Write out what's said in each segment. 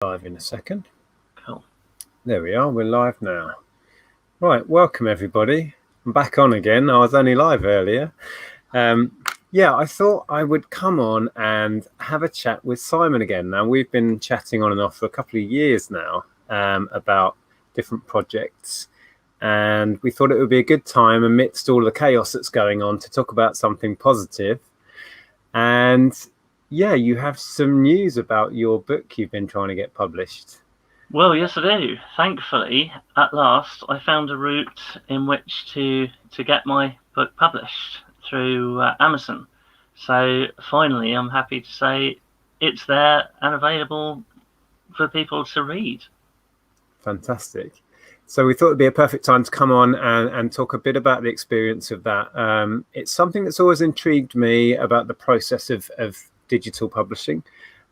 Live in a second. Cool. There we are. We're live now. Right. Welcome, everybody. I'm back on again. I was only live earlier. Yeah, I thought I would come on and have a chat with Simon again. Now, we've been chatting on and off for a couple of years now about different projects. And we thought it would be a good time amidst all the chaos that's going on to talk about something positive. And yeah, you have some news about your book you've been trying to get published. Well, yes, I do. Thankfully, at last, I found a route in which to get my book published through Amazon. So finally, I'm happy to say it's there and available for people to read. Fantastic. So we thought it'd be a perfect time to come on and talk a bit about the experience of that. It's something that's always intrigued me about the process of digital publishing.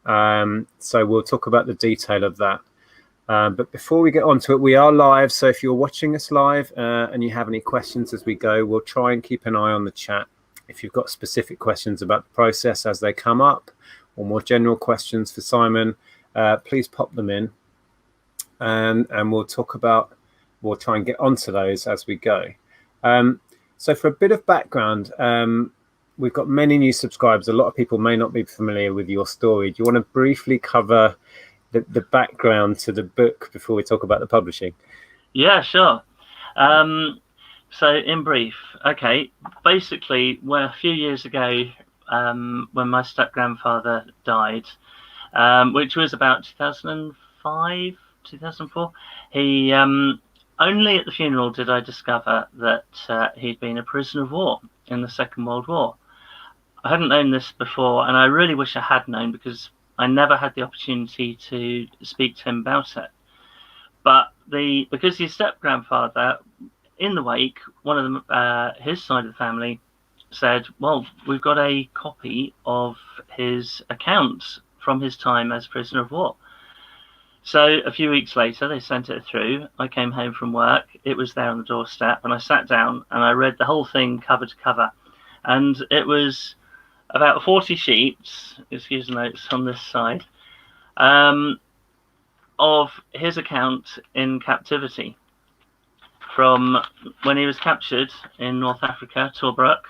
So we'll talk about the detail of that. But before we get on to it, we are live. So if you're watching us live and you have any questions as we go, we'll try and keep an eye on the chat. If you've got specific questions about the process as they come up, or more general questions for Simon, please pop them in. And we'll try and get onto those as we go. So for a bit of background, we've got many new subscribers. A lot of people may not be familiar with your story. Do you want to briefly cover the background to the book before we talk about the publishing? Yeah, sure. So in brief, okay, basically, a few years ago, when my step-grandfather died, which was about 2005, 2004, he only at the funeral did I discover that he'd been a prisoner of war in the Second World War. I hadn't known this before, and I really wish I had known because I never had the opportunity to speak to him about it. But because his step-grandfather, in the wake, one of them, his side of the family, said, well, we've got a copy of his accounts from his time as prisoner of war. So a few weeks later, they sent it through. I came home from work. It was there on the doorstep, and I sat down and I read the whole thing cover to cover. And it was about 40 sheets, excuse the notes on this side, of his account in captivity from when he was captured in North Africa, Tobruk,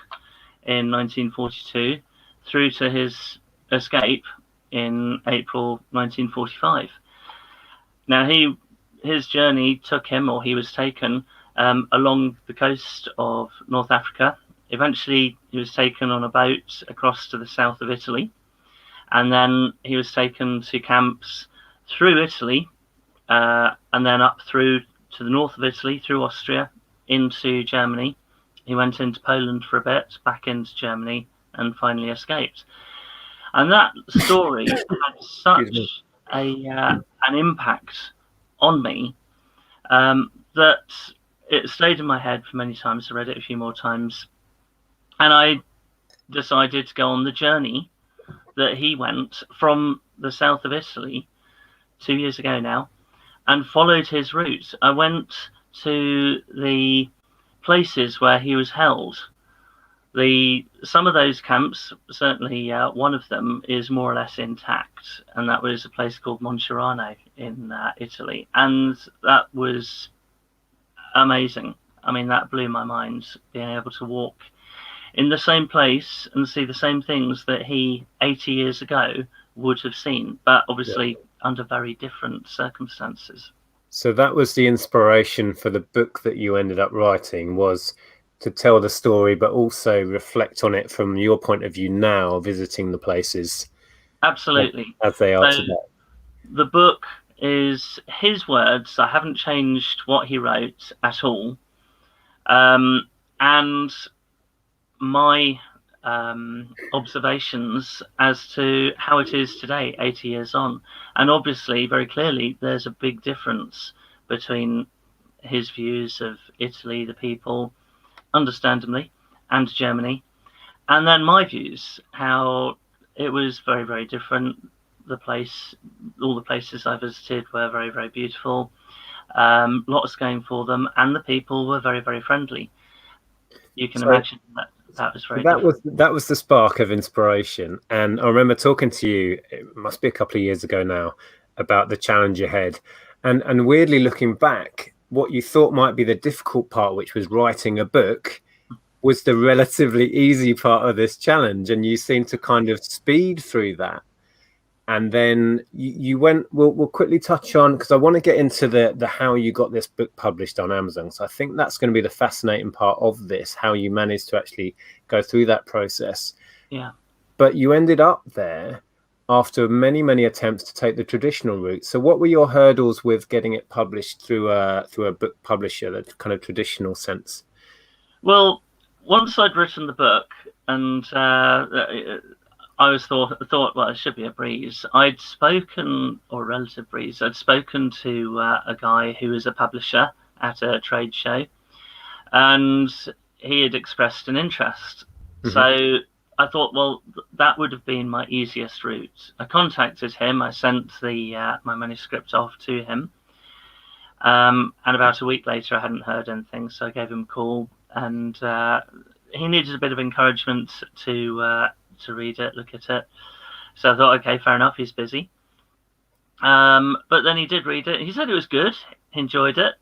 in 1942, through to his escape in April 1945. Now, his journey took him, or he was taken, along the coast of North Africa. Eventually, he was taken on a boat across to the south of Italy, and then he was taken to camps through Italy, and then up through to the north of Italy, through Austria, into Germany. He went into Poland for a bit, back into Germany, and finally escaped. And that story had such an impact on me that it stayed in my head for many times. I read it a few more times, and I decided to go on the journey that he went from the south of Italy 2 years ago now, and followed his route. I went to the places where he was held. Some of those camps, certainly one of them, is more or less intact, and that was a place called Moncherano in Italy, and that was amazing. I mean, that blew my mind, being able to walk in the same place and see the same things that he 80 years ago would have seen, but obviously under very different circumstances. So that was the inspiration for the book that you ended up writing, was to tell the story, but also reflect on it from your point of view now, visiting the places. Absolutely. As they are today. The book is his words. I haven't changed what he wrote at all. And my observations as to how it is today, 80 years on. And obviously, very clearly, there's a big difference between his views of Italy, the people, understandably, and Germany, and then my views, how it was very, very different. All the places I visited were very, very beautiful, lots going for them, and the people were very, very friendly. You can imagine that was very different. That was the spark of inspiration. And I remember talking to you, it must be a couple of years ago now, about the challenge ahead. And weirdly, looking back, what you thought might be the difficult part, which was writing a book, was the relatively easy part of this challenge. And you seem to kind of speed through that. And then you went, we'll quickly touch on, because I want to get into the how you got this book published on Amazon. So I think that's going to be the fascinating part of this, how you managed to actually go through that process. Yeah. But you ended up there after many, many attempts to take the traditional route. So what were your hurdles with getting it published through a book publisher, the kind of traditional sense? Well, once I'd written the book, and I was thought, well, it should be a breeze. I'd spoken, or a relative breeze, I'd spoken to a guy who was a publisher at a trade show, and he had expressed an interest. Mm-hmm. So I thought, well, that would have been my easiest route. I contacted him. I sent my manuscript off to him. And about a week later, I hadn't heard anything, so I gave him a call, and he needed a bit of encouragement to read it, look at it. So I thought, okay, fair enough, he's busy. But then he did read it. He said it was good, he enjoyed it,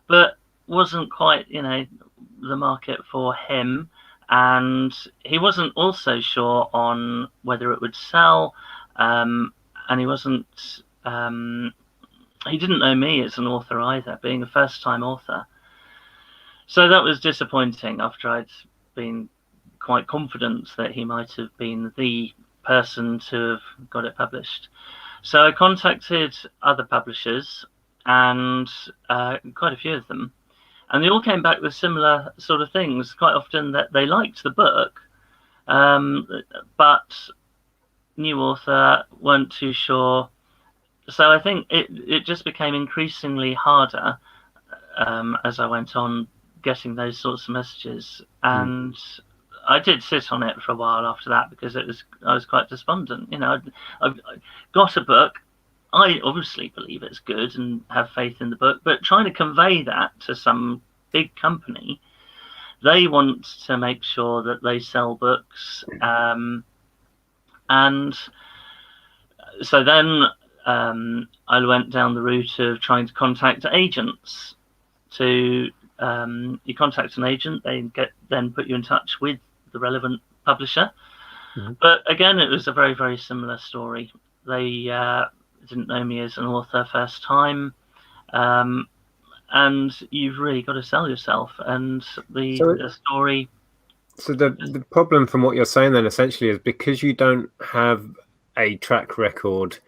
but wasn't quite, the market for him. And he wasn't also sure on whether it would sell. And he wasn't, he didn't know me as an author either, being a first-time author. So that was disappointing after I'd been quite confident that he might have been the person to have got it published. So I contacted other publishers, and quite a few of them, and they all came back with similar sort of things. Quite often that they liked the book, but new author, weren't too sure. So I think it just became increasingly harder as I went on getting those sorts of messages. And I did sit on it for a while after that, because I was quite despondent. I've got a book. I obviously believe it's good and have faith in the book, but trying to convey that to some big company, they want to make sure that they sell books. And so then I went down the route of trying to contact agents. You contact an agent, they then put you in touch with the relevant publisher. Mm-hmm. But again, it was a very, very similar story. They didn't know me as an author first time, and you've really got to sell yourself. And the story. So the problem from what you're saying then essentially is, because you don't have a track record,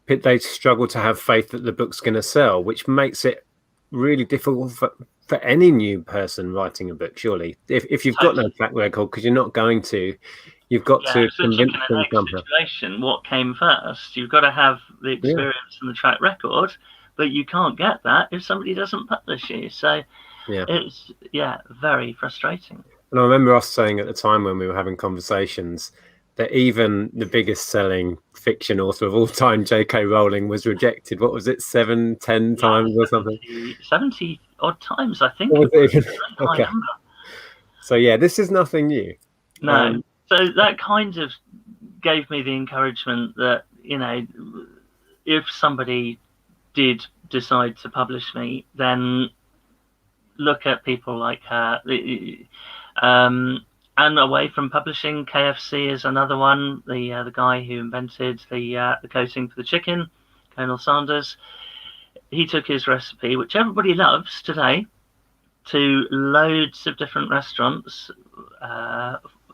they struggle to have faith that the book's going to sell, which makes it really difficult for any new person writing a book, surely. If you've got no track record, because you're not going to, you've got to convince them somehow. Situation, what came first? You've got to have the experience and the track record, but you can't get that if somebody doesn't publish you. So it's very frustrating. And I remember us saying at the time when we were having conversations that even the biggest selling fiction author of all time, J.K. Rowling, was rejected. What was it, 7-10 times or something? 70 odd times, I think. Okay. So this is nothing new. No. So that kind of gave me the encouragement that, if somebody did decide to publish me, then look at people like her. And away from publishing, KFC is another one. The guy who invented the coating for the chicken, Colonel Sanders, he took his recipe, which everybody loves today, to loads of different restaurants,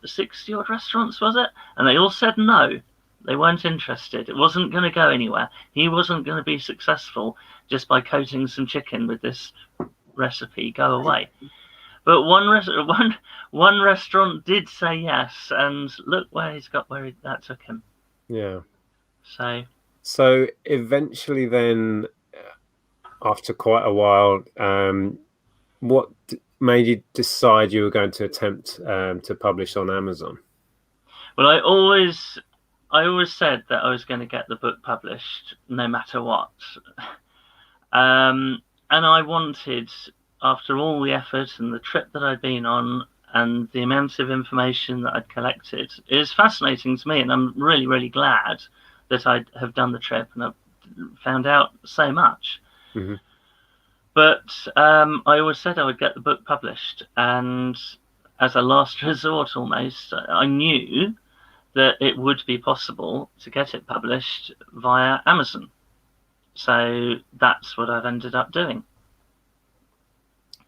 60 odd restaurants, was it? And they all said no. They weren't interested. It wasn't going to go anywhere. He wasn't going to be successful just by coating some chicken with this recipe. Go away. But one restaurant did say yes, and look where that took him. Yeah. So eventually, then, after quite a while, what made you decide you were going to attempt to publish on Amazon? Well, I always said that I was going to get the book published no matter what, and I wanted, after all the effort and the trip that I'd been on and the amount of information that I'd collected, it is fascinating to me, and I'm really, really glad that I have done the trip and I've found out so much. Mm-hmm. But I always said I would get the book published, and as a last resort almost, I knew that it would be possible to get it published via Amazon. So that's what I've ended up doing.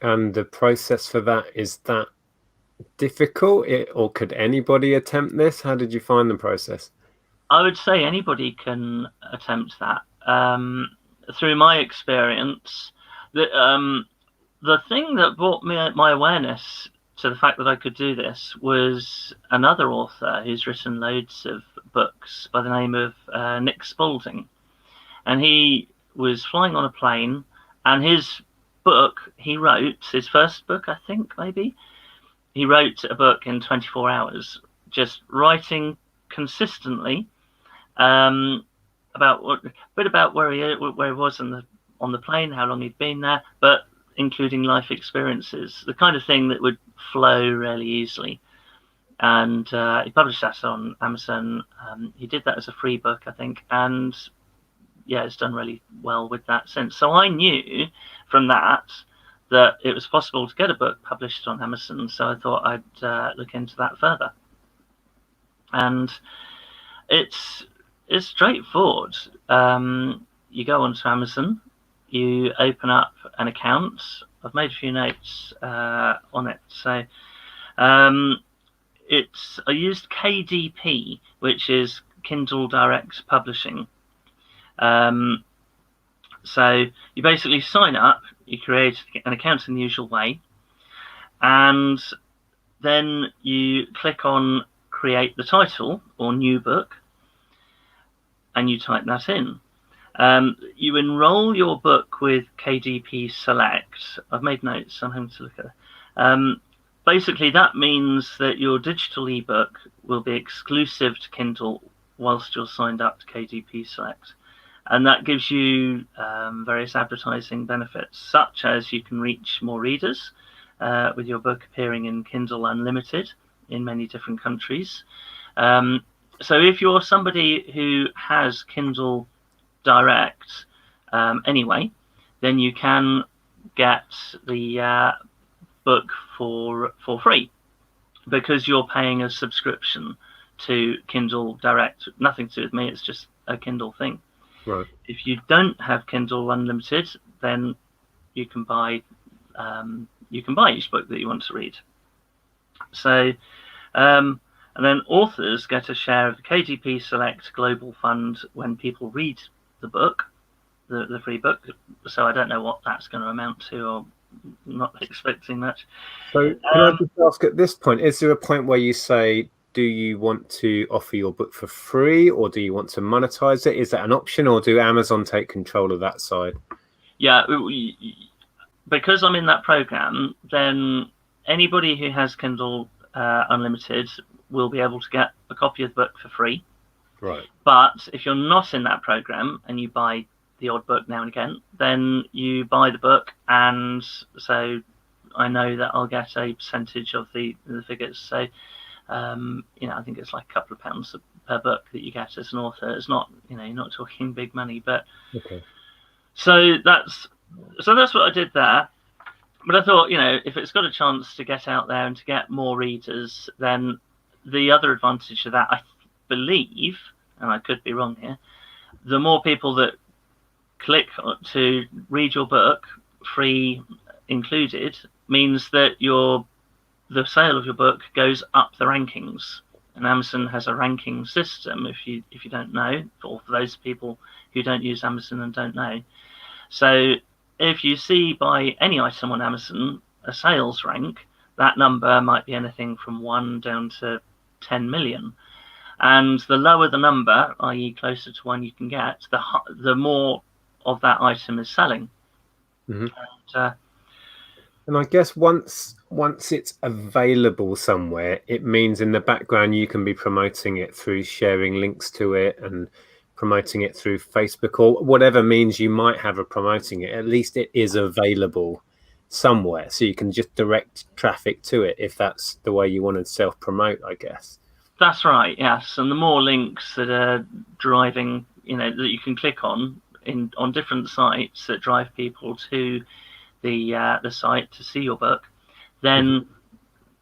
And the process for that, is that difficult, or could anybody attempt this? How did you find the process? I would say anybody can attempt that. Through my experience, the thing that brought me my awareness to the fact that I could do this was another author who's written loads of books by the name of Nick Spalding. And he was flying on a plane, and his book, he wrote, his first book, I think, maybe, he wrote a book in 24 hours, just writing consistently about where he was on the plane, how long he'd been there, but including life experiences, the kind of thing that would flow really easily. And he published that on Amazon. He did that as a free book, I think, and yeah, it's done really well with that since. So I knew from that it was possible to get a book published on Amazon. So I thought I'd look into that further. And it's straightforward. You go onto Amazon, you open up an account. I've made a few notes on it. So I used KDP, which is Kindle Direct Publishing. So you basically sign up, you create an account in the usual way, and then you click on create the title or new book, and you type that in. You enroll your book with KDP Select. I've made notes, I'm having to look at it. Basically, that means that your digital ebook will be exclusive to Kindle whilst you're signed up to KDP Select. And that gives you various advertising benefits, such as you can reach more readers with your book appearing in Kindle Unlimited in many different countries. So if you're somebody who has Kindle Direct anyway, then you can get the book for free, because you're paying a subscription to Kindle Direct. Nothing to do with me, it's just a Kindle thing. Right. If you don't have Kindle Unlimited, then you can buy each book that you want to read. So and then authors get a share of the KDP Select Global Fund when people read the book, the free book. So I don't know what that's going to amount to, or not expecting much. So can I just ask, at this point, is there a point where you say, do you want to offer your book for free, or do you want to monetize it? Is that an option, or do Amazon take control of that side? Yeah, because I'm in that program, then anybody who has Kindle Unlimited will be able to get a copy of the book for free. Right. But if you're not in that program and you buy the odd book now and again, then you buy the book, and so I know that I'll get a percentage of the figures. So I think it's like a couple of pounds per book that you get as an author. It's not, you're not talking big money, but okay. So that's what I did there. But I thought, if it's got a chance to get out there and to get more readers, then the other advantage of that, I believe, and I could be wrong here, the more people that click to read your book, free included, means that the sale of your book goes up the rankings. And Amazon has a ranking system, if you don't know, or for those people who don't use Amazon and don't know. So if you see by any item on Amazon a sales rank, that number might be anything from 1 down to 10 million. And the lower the number, i.e. closer to 1 you can get, the more of that item is selling. Mm-hmm. And I guess once it's available somewhere, it means in the background you can be promoting it through sharing links to it and promoting it through Facebook or whatever means you might have of promoting it. At least it is available somewhere, so you can just direct traffic to it if that's the way you want to self-promote, I guess. That's right, yes. And the more links that are driving, that you can click on on different sites that drive people to the site to see your book, then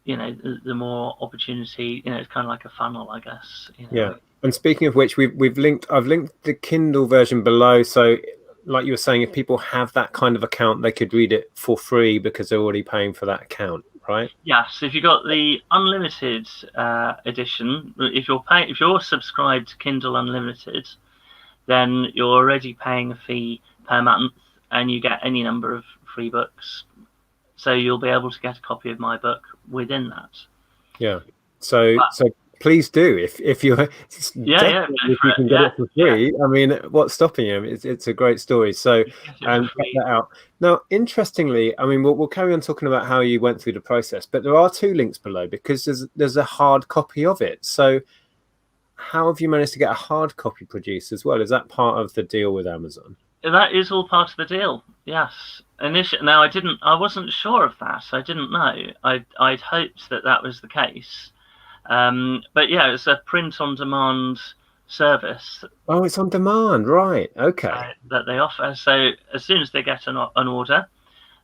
the more opportunity. It's kind of like a funnel, I guess. Yeah. And speaking of which, I've linked the Kindle version below. So, like you were saying, if people have that kind of account, they could read it for free because they're already paying for that account, right? Yes. If you've got the unlimited edition, if you're subscribed to Kindle Unlimited, then you're already paying a fee per month, and you get any number of free books. So you'll be able to get a copy of my book within that. Yeah. So please do if you're if you can get it for free. I mean, what's stopping you? It's a great story. So check that out. Now, interestingly, I mean, we'll carry on talking about how you went through the process, but there are 2 links below because there's a hard copy of it. So how have you managed to get a hard copy produced as well? Is that part of the deal with Amazon? That is all part of the deal. Yes. Now I wasn't sure of that. I didn't know. I'd hoped that was the case. But yeah, it's a print-on-demand service. Oh, it's on demand, right? Okay. That they offer. So as soon as they get an order,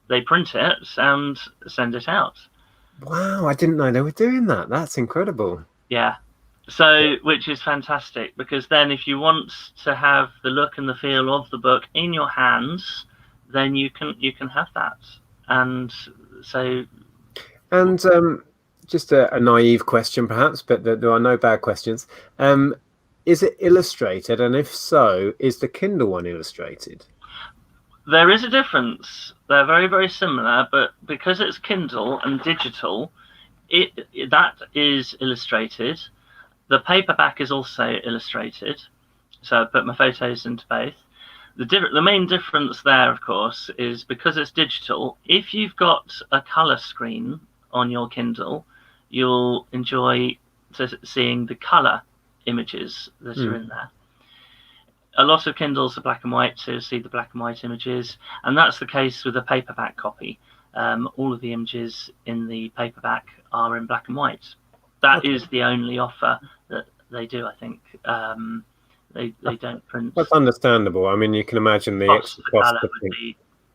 they print it and send it out. Wow, I didn't know they were doing that. That's incredible. Yeah. So, which is fantastic, because then if you want to have the look and the feel of the book in your hands, then you can have that. And so. And just a naive question, perhaps, but there are no bad questions. Is it illustrated? And if so, is the Kindle one illustrated? There is a difference. They're very, very similar, but because it's Kindle and digital, that is illustrated. The paperback is also illustrated. So I put my photos into both. The main difference there, of course, is because it's digital. If you've got a color screen on your Kindle, you'll enjoy seeing the color images that are in there. A lot of Kindles are black and white, so you'll see the black and white images, and that's the case with a paperback copy. All of the images in the paperback are in black and white. That is the only offer that they do, I think. They don't print. That's understandable. I mean, you can imagine the extra cost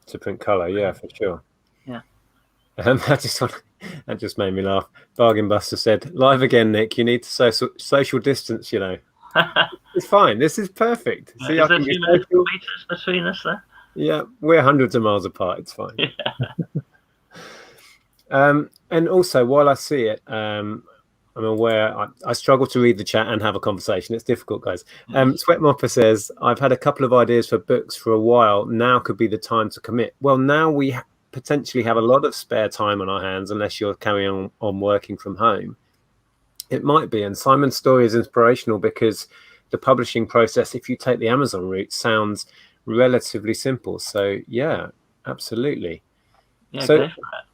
to print color. Yeah, for sure. Yeah. That just made me laugh. Bargain Buster said, "Live again, Nick. You need to social distance. It's fine. This is perfect. See, is there 2 meters between us there? Yeah, we're hundreds of miles apart. It's fine." Yeah. And also, while I see it, I'm aware I struggle to read the chat and have a conversation. It's difficult, guys. Sweatmopper says, "I've had a couple of ideas for books for a while. Now could be the time to commit." Well, now we potentially have a lot of spare time on our hands, unless you're carrying on working from home. It might be. And Simon's story is inspirational because the publishing process, if you take the Amazon route, sounds relatively simple. So yeah, absolutely. Yeah, so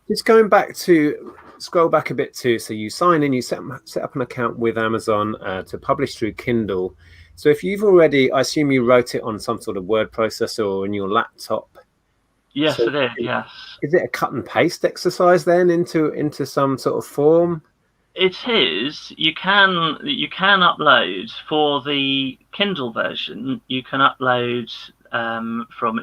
just going back to scroll back a bit too. So you sign in, you set up an account with Amazon to publish through Kindle. So if you've already, I assume you wrote it on some sort of word processor or in your laptop. Yes, it is. Yes. Is it a cut and paste exercise then into some sort of form? It is. You can upload for the Kindle version. You can upload from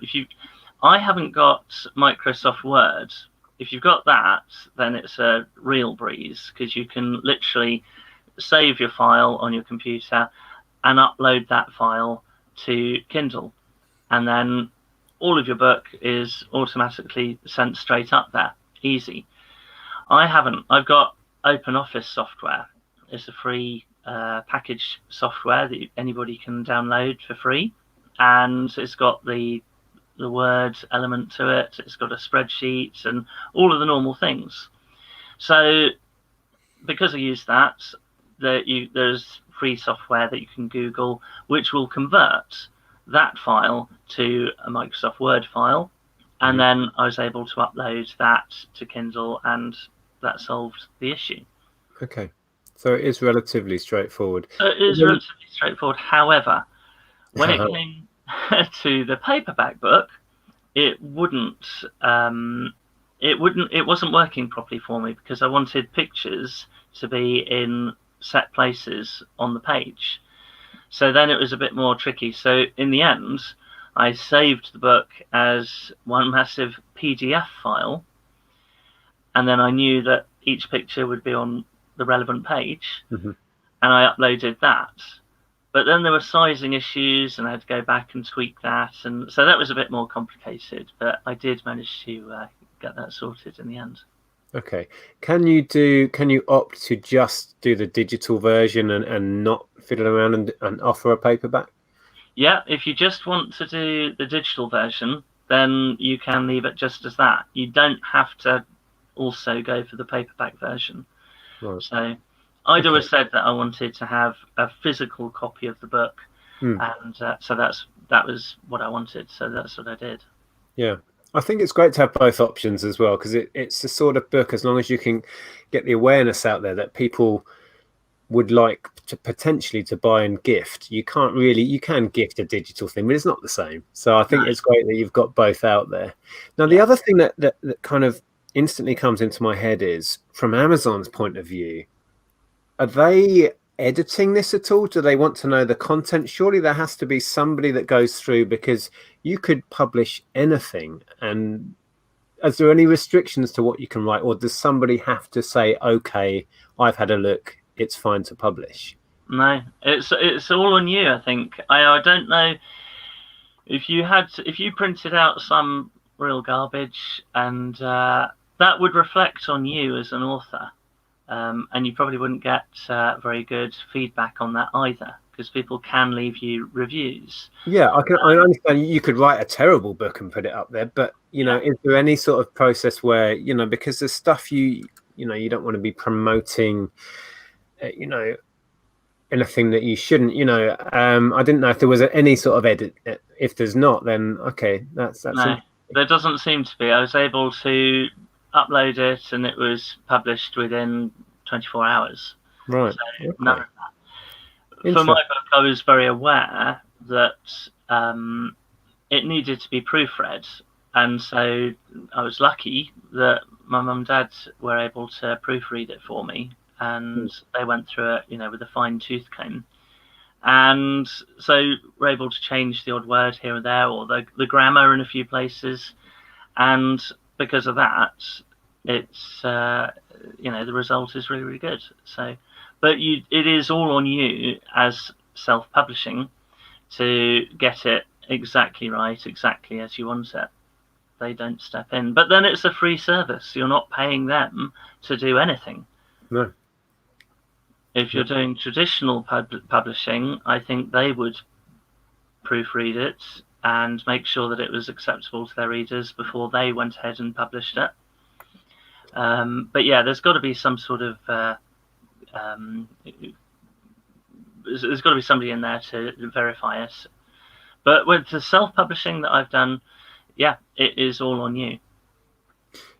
I haven't got Microsoft Word. If you've got that, then it's a real breeze, because you can literally save your file on your computer and upload that file to Kindle, and then all of your book is automatically sent straight up there. Easy. I've got OpenOffice software. It's a free package software that anybody can download for free, and it's got the Word element to it. It's got a spreadsheet and all of the normal things. So because I use that, there's free software that you can Google, which will convert that file to a Microsoft Word file, and then I was able to upload that to Kindle, and that solved the issue. Okay, so it is relatively straightforward. Relatively straightforward. However, when it came to the paperback book, it wasn't working properly for me, because I wanted pictures to be in set places on the page. So then it was a bit more tricky. So in the end, I saved the book as one massive PDF file, and then I knew that each picture would be on the relevant page, and I uploaded that. But then there were sizing issues, and I had to go back and tweak that, and so that was a bit more complicated. But I did manage to get that sorted in the end. Okay. Can you opt to just do the digital version and not fiddle around and offer a paperback? Yeah, if you just want to do the digital version, then you can leave it just as that. You don't have to also go for the paperback version. Right. So I'd always said that I wanted to have a physical copy of the book, and so that was what I wanted. So that's what I did. Yeah, I think it's great to have both options as well, because it's the sort of book, as long as you can get the awareness out there that people would like to potentially to buy and gift. You can gift a digital thing, but it's not the same. So I think it's great that you've got both out there. Now, the other thing that kind of instantly comes into my head is, from Amazon's point of view, are they editing this at all? Do they want to know the content? Surely there has to be somebody that goes through, because you could publish anything. And is there any restrictions to what you can write, or does somebody have to say, okay, I've had a look, it's fine to publish? No, it's all on you. I think I don't know if you printed out some real garbage, and that would reflect on you as an author, and you probably wouldn't get very good feedback on that either, because people can leave you reviews. Yeah, I understand you could write a terrible book and put it up there, but is there any sort of process where, because there's stuff you don't want to be promoting, anything that you shouldn't, I didn't know if there was any sort of edit. If there's not, then okay, that's no, there doesn't seem to be. I was able to upload it, and it was published within 24 hours. Right. So none of that. For my book, I was very aware that it needed to be proofread, and so I was lucky that my mum and dad were able to proofread it for me, and they went through it, with a fine tooth comb, and so we're able to change the odd word here and there, or the grammar in a few places, and because of that, it's the result is really, really good. So, but it is all on you as self-publishing to get it exactly right, exactly as you want it. They don't step in, but then it's a free service. You're not paying them to do anything. No. If you're doing traditional publishing, I think they would proofread it and make sure that it was acceptable to their readers before they went ahead and published it. But yeah, there's got to be some sort of there's got to be somebody in there to verify it. But with the self-publishing that I've done, yeah, it is all on you.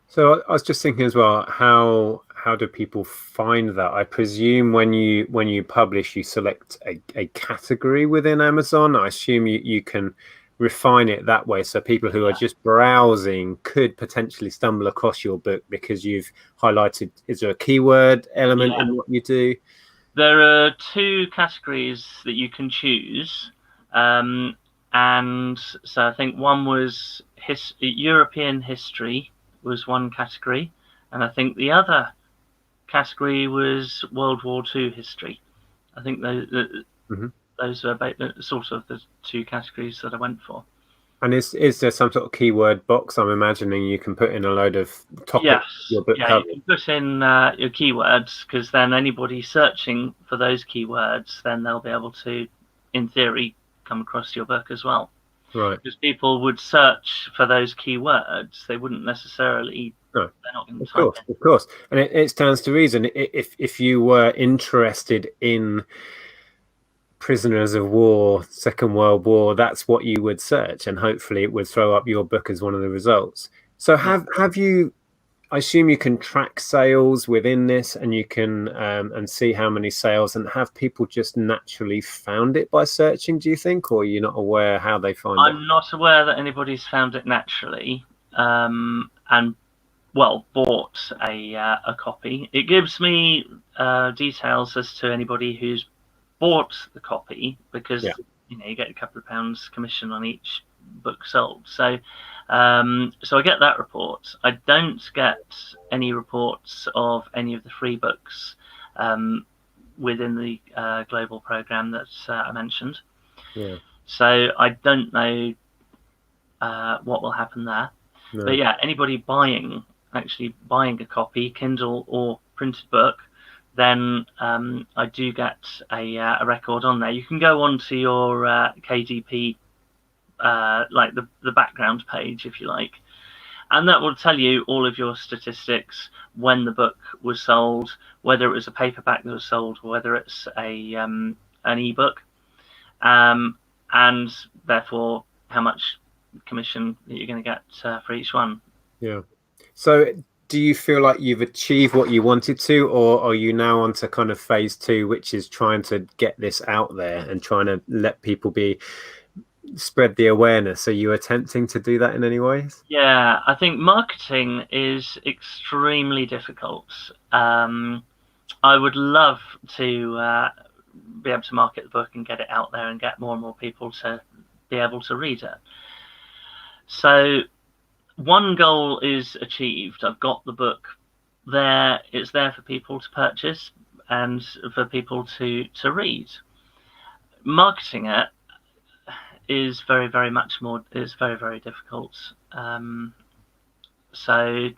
So I was just thinking as well, how do people find that? I presume when you publish, you select a category within Amazon. I assume you can refine it that way, so people who are just browsing could potentially stumble across your book because you've highlighted. Is there a keyword element in what you do? There are two categories that you can choose, and so I think one was European history was one category, and I think the other category was World War II history. I think those are sort of the two categories that I went for. And is there some sort of keyword box? I'm imagining you can put in a load of topics. Yes, you can put in your keywords, because then anybody searching for those keywords, then they'll be able to, in theory, come across your book as well. Right. Because people would search for those keywords, they wouldn't necessarily. No. They're not going to type in. Of course, and it stands to reason. If you were interested in prisoners of war, Second World War, that's what you would search, and hopefully it would throw up your book as one of the results. So have you? I assume you can track sales within this, and you can and see how many sales, and have people just naturally found it by searching, do you think, or you're not aware how they find it? I'm not aware that anybody's found it naturally, and bought a copy. It gives me details as to anybody who's bought the copy, because you get a couple of pounds commission on each book sold. So so I get that report. I don't get any reports of any of the free books within the global program that I mentioned. Yeah. So I don't know what will happen there. No. But yeah, anybody actually buying a copy, Kindle or printed book, then I do get a record on there. You can go onto your KDP, like the background page, if you like, and that will tell you all of your statistics, when the book was sold, whether it was a paperback that was sold, or whether it's an ebook, and therefore how much commission that you're going to get for each one. Yeah. So do you feel like you've achieved what you wanted to, or are you now on to kind of phase 2, which is trying to get this out there and trying to let people spread the awareness? Are you attempting to do that in any ways? Yeah, I think marketing is extremely difficult. I would love to be able to market the book and get it out there and get more and more people to be able to read it. So one goal is achieved. I've got the book there. It's there for people to purchase and for people to read. Marketing it is very, very difficult. So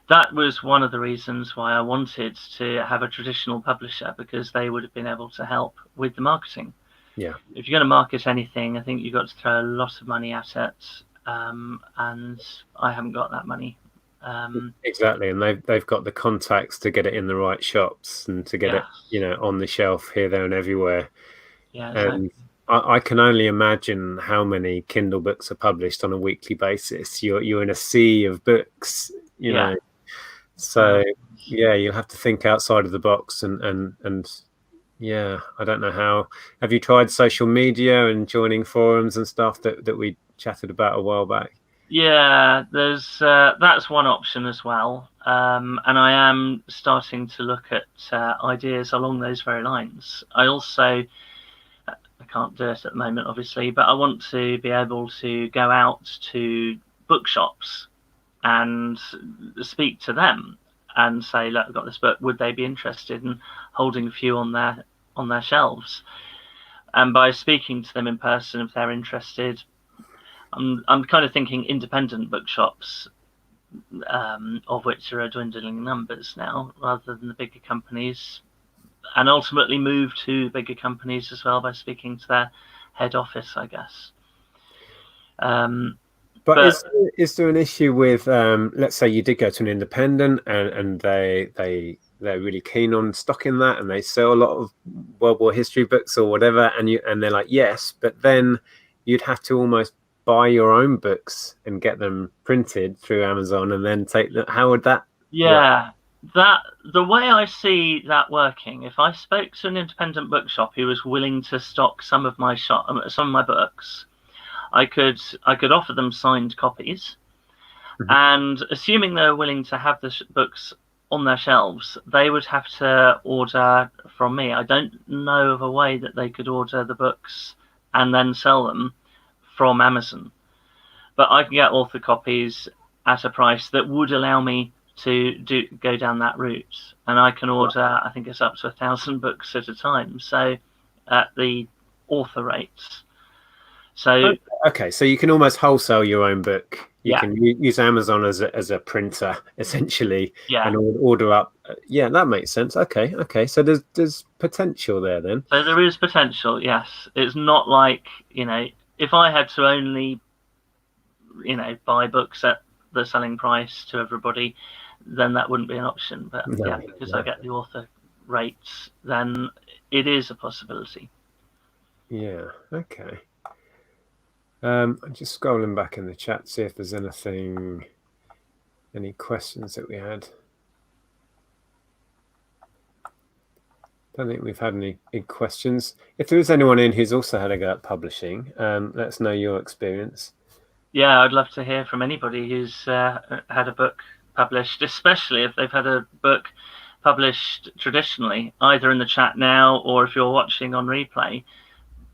that was one of the reasons why I wanted to have a traditional publisher, because they would have been able to help with the marketing. Yeah. If you're going to market anything, I think you've got to throw a lot of money at it. And I haven't got that money. Exactly, and they've got the contacts to get it in the right shops and to get it, on the shelf here, there, and everywhere. Yeah, exactly. And I can only imagine how many Kindle books are published on a weekly basis. You're in a sea of books, you know. So you'll have to think outside of the box, and yeah, I don't know how. Have you tried social media and joining forums and stuff that we chatted about a while back? Yeah, there's that's one option as well, and I am starting to look at ideas along those very lines. I can't do it at the moment, obviously, but I want to be able to go out to bookshops and speak to them and say, look, I've got this book, would they be interested in holding a few on their shelves? And by speaking to them in person, if they're interested, I'm kind of thinking independent bookshops, of which there are dwindling numbers now, rather than the bigger companies, and ultimately move to bigger companies as well by speaking to their head office, I guess. But is there an issue with, let's say you did go to an independent and they're really keen on stocking that, and they sell a lot of World War history books or whatever, and they're like, yes, but then you'd have to almost buy your own books and get them printed through Amazon and then take them. How would that work? The way I see that working, if I spoke to an independent bookshop who was willing to stock some of my books, I could offer them signed copies, and assuming they're willing to have the books on their shelves, they would have to order from me. I don't know of a way that they could order the books and then sell them from Amazon, but I can get author copies at a price that would allow me to go down that route, and I can order, I think it's up to 1,000 books at a time, so at the author rates. So okay, so you can almost wholesale your own book. You can use Amazon as a printer, essentially, and order up. Yeah, that makes sense. Okay. So there's potential there then. So there is potential. Yes, it's not like, if I had to only, buy books at the selling price to everybody, then that wouldn't be an option. But because I get the author rates, then it is a possibility. Yeah. Okay. I'm just scrolling back in the chat, see if there's any questions that we had. Don't think we've had any big questions. If there is anyone in who's also had a go at publishing, let us know your experience. Yeah, I'd love to hear from anybody who's had a book published, especially if they've had a book published traditionally, either in the chat now or if you're watching on replay,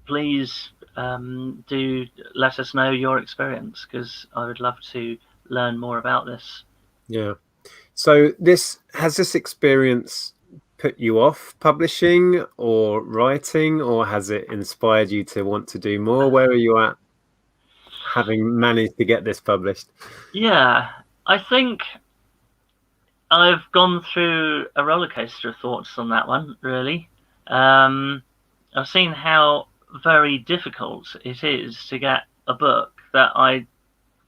please do let us know your experience, because I would love to learn more about this. Yeah. So has this experience put you off publishing or writing, or has it inspired you to want to do more? Where are you at, having managed to get this published? Yeah, I think I've gone through a roller coaster of thoughts on that one, really. I've seen how very difficult it is to get a book that I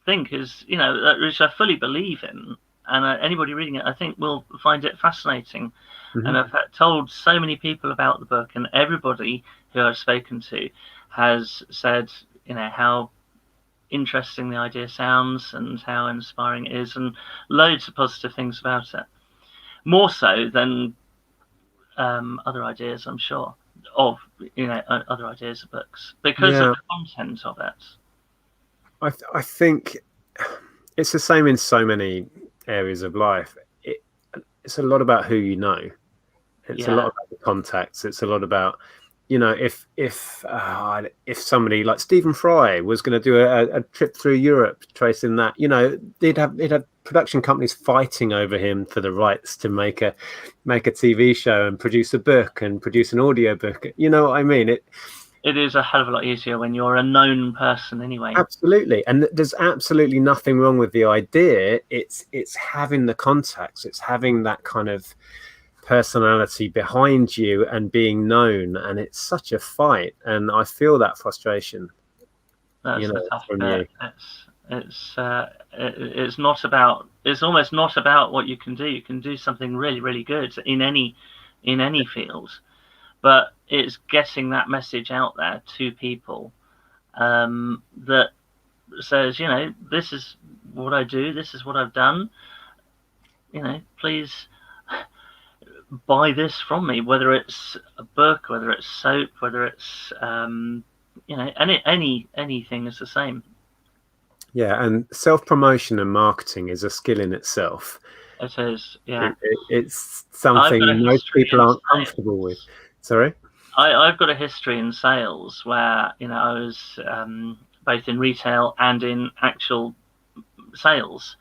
think is, which I fully believe in, and anybody reading it, I think, will find it fascinating. Mm-hmm. And I've told so many people about the book, and everybody who I've spoken to has said, how interesting the idea sounds and how inspiring it is, and loads of positive things about it. More so than other ideas, I'm sure, of other ideas of books, because of the content of it. I think it's the same in so many areas of life. It's a lot about who you know. It's a lot about the contacts. It's a lot about, if somebody like Stephen Fry was going to do a trip through Europe tracing that, they'd have production companies fighting over him for the rights to make a TV show and produce a book and produce an audio book. You know what I mean? It is a hell of a lot easier when you're a known person anyway. Absolutely. And there's absolutely nothing wrong with the idea. It's having the contacts. It's having that kind of personality behind you and being known. And it's such a fight. And I feel that frustration. That's the tough bit. It's not about, it's almost not about what you can do. You can do something really, really good in any field. But it's getting that message out there to people that says, this is what I do, this is what I've done. Please buy this from me, whether it's a book, whether it's soap, whether it's anything is the same. Yeah, and self-promotion and marketing is a skill in itself. It is, yeah. It's something most people aren't comfortable with. Sorry? I've got a history in sales where, I was both in retail and in actual sales,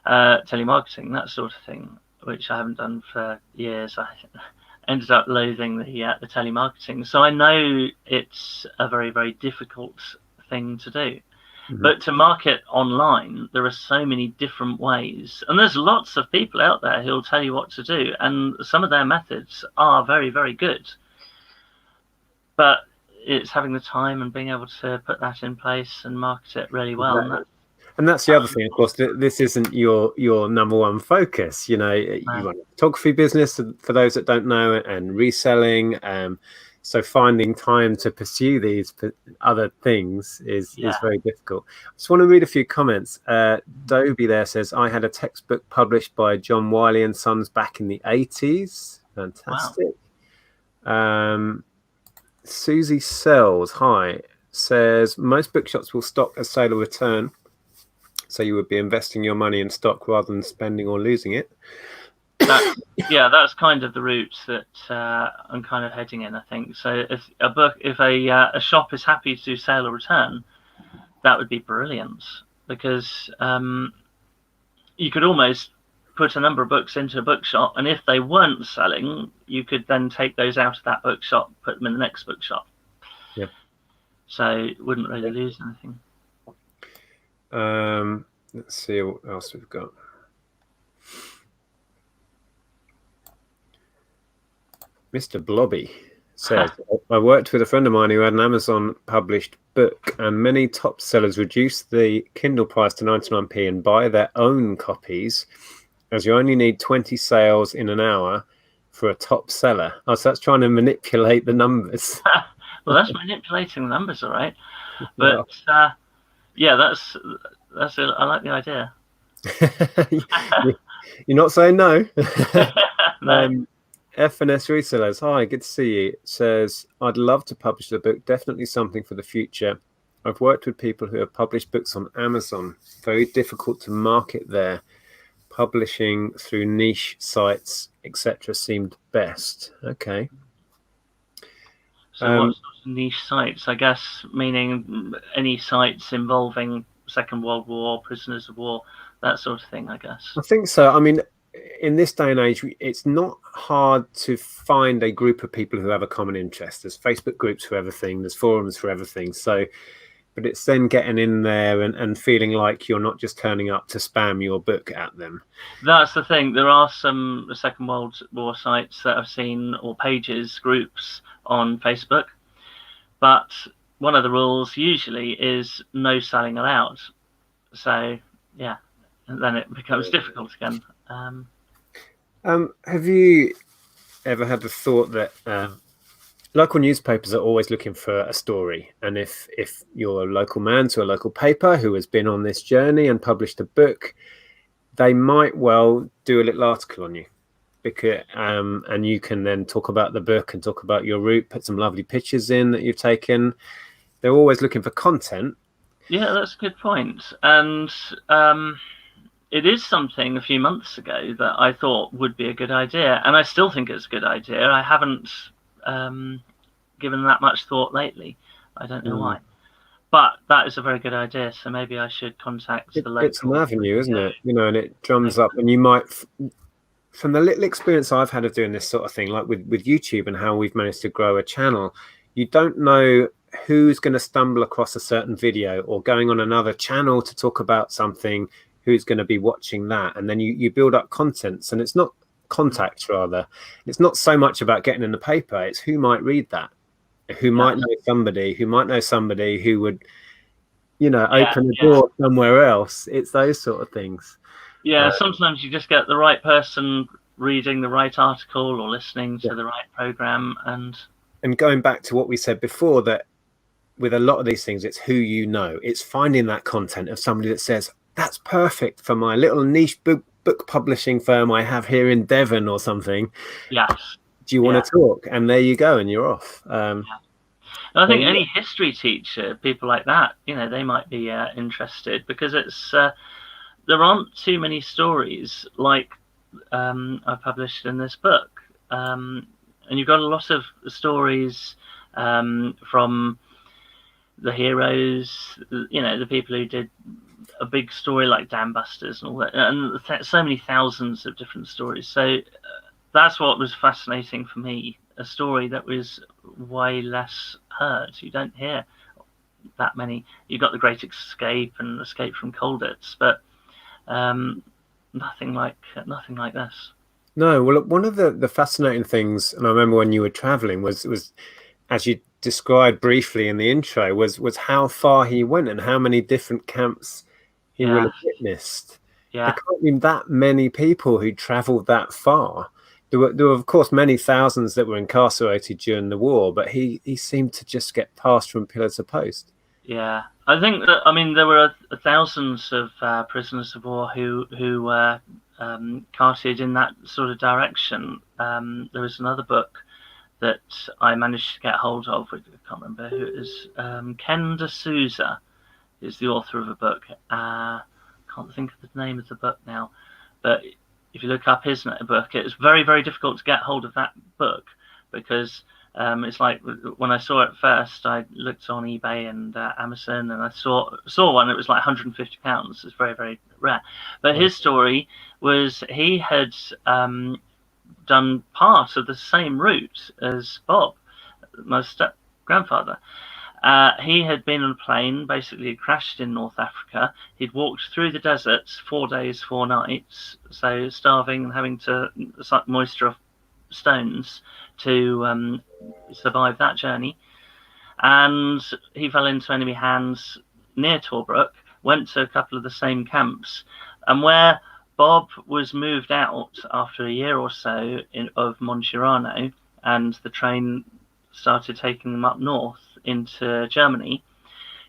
telemarketing, that sort of thing, which I haven't done for years. I ended up loathing the telemarketing. So I know it's a very, very difficult thing to do. Mm-hmm. But to market online, there are so many different ways. And there's lots of people out there who'll tell you what to do. And some of their methods are very, very good. But it's having the time and being able to put that in place and market it really well. Exactly. And that's the other thing, of course, this isn't your number one focus. You run a photography business, for those that don't know, and reselling. So finding time to pursue these other things is very difficult. I just want to read a few comments. Dobie there says, I had a textbook published by John Wiley and Sons back in the 80s. Fantastic. Wow. Susie Sells, hi, says, most bookshops will stock a sale or return. So you would be investing your money in stock rather than spending or losing it. That's kind of the route that I'm kind of heading in, I think. So if a shop is happy to do sale or return, that would be brilliant, because you could almost put a number of books into a bookshop, and if they weren't selling, you could then take those out of that bookshop, put them in the next bookshop. Yeah. So you wouldn't really lose anything. Let's see what else we've got. Mr. Blobby says, I worked with a friend of mine who had an Amazon published book, and many top sellers reduce the Kindle price to 99p and buy their own copies, as you only need 20 sales in an hour for a top seller. Oh, so that's trying to manipulate the numbers. Well, that's manipulating the numbers, all right. But that's I like the idea. You're not saying no. No. F&S Resellers, hi, good to see you. Says, I'd love to publish the book, definitely something for the future. I've worked with people who have published books on Amazon. Very difficult to market there. publishing through niche sites, etc., seemed best. Okay. So what sort of niche sites? I guess meaning any sites involving Second World War, prisoners of war, that sort of thing, I guess. I think so. I mean, in this day and age, it's not hard to find a group of people who have a common interest. There's Facebook groups for everything, there's forums for everything. So, but it's then getting in there and feeling like you're not just turning up to spam your book at them. That's the thing. There are some Second World War sites that I've seen, or pages, groups on Facebook. But one of the rules usually is no selling allowed. So, yeah, and then it becomes difficult again. Have you ever had the thought that local newspapers are always looking for a story, and if you're a local man to a local paper who has been on this journey and published a book, they might well do a little article on you, because and you can then talk about the book and talk about your route, put some lovely pictures in that you've taken. They're always looking for content. Yeah, that's a good point. And it is something a few months ago that I thought would be a good idea, and I still think it's a good idea. I haven't given that much thought lately. I don't know why, but that is a very good idea. So maybe I should contact the local. It's an avenue, isn't it? You know, and it drums up, and you might, from the little experience I've had of doing this sort of thing, like with YouTube and how we've managed to grow a channel, you don't know who's going to stumble across a certain video or going on another channel to talk about something, who's going to be watching that, and then you build up contents, and it's not contacts, rather. It's not so much about getting in the paper, it's who might read that, who might know somebody who would, you know, open a door somewhere else. It's those sort of things. Yeah, sometimes you just get the right person reading the right article or listening to the right program. And going back to what we said before, that with a lot of these things, it's who you know. It's finding that content of somebody that says, that's perfect for my little niche book publishing firm I have here in Devon or something. Yes. Do you want to talk? And there you go, and you're off. I think any history teacher, people like that, you know, they might be interested, because it's there aren't too many stories like I published in this book, and you've got a lot of stories from the heroes, you know, the people who did a big story like Dam Busters and all that, and so many thousands of different stories. So that's what was fascinating for me, a story that was way less heard. You don't hear that many. You've got the Great Escape and Escape from Colditz, but nothing like this. No, well, one of the fascinating things, and I remember when you were traveling, was as you described briefly in the intro, was how far he went and how many different camps he will have witnessed. There can't be that many people who traveled that far. There were of course many thousands that were incarcerated during the war, but he seemed to just get passed from pillar to post. Yeah, I think that, I mean, there were thousands of prisoners of war who were carted in that sort of direction. There was another book that I managed to get hold of, I can't remember who it is. Ken D'Souza is the author of a book. Can't think of the name of the book now, but if you look up his book, it's very, very difficult to get hold of that book, because it's like when I saw it first, I looked on eBay and Amazon, and I saw one. It was like £150. It's very, very rare. But his story was he had done part of the same route as Bob, my step grandfather. He had been on a plane, basically crashed in North Africa. He'd walked through the deserts 4 days, 4 nights, so starving and having to suck moisture off stones to survive that journey. And he fell into enemy hands near Tobruk, went to a couple of the same camps, and where Bob was moved out after a year or so of Monterano, and the train started taking them up north into Germany,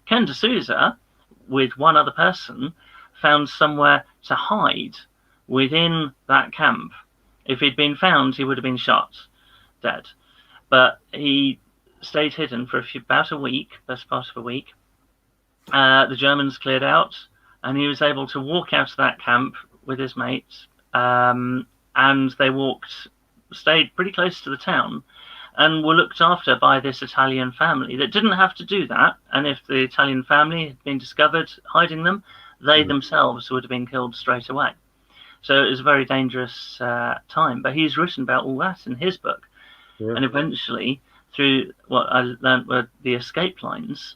Ken D'Souza, with one other person, found somewhere to hide within that camp. If he'd been found, he would have been shot dead. But he stayed hidden for about a week, best part of a week. The Germans cleared out, and he was able to walk out of that camp, with his mates, and they stayed pretty close to the town, and were looked after by this Italian family that didn't have to do that. And if the Italian family had been discovered hiding them, they themselves would have been killed straight away. So it was a very dangerous time. But he's written about all that in his book. Yeah. And eventually, through what I learned were the escape lines,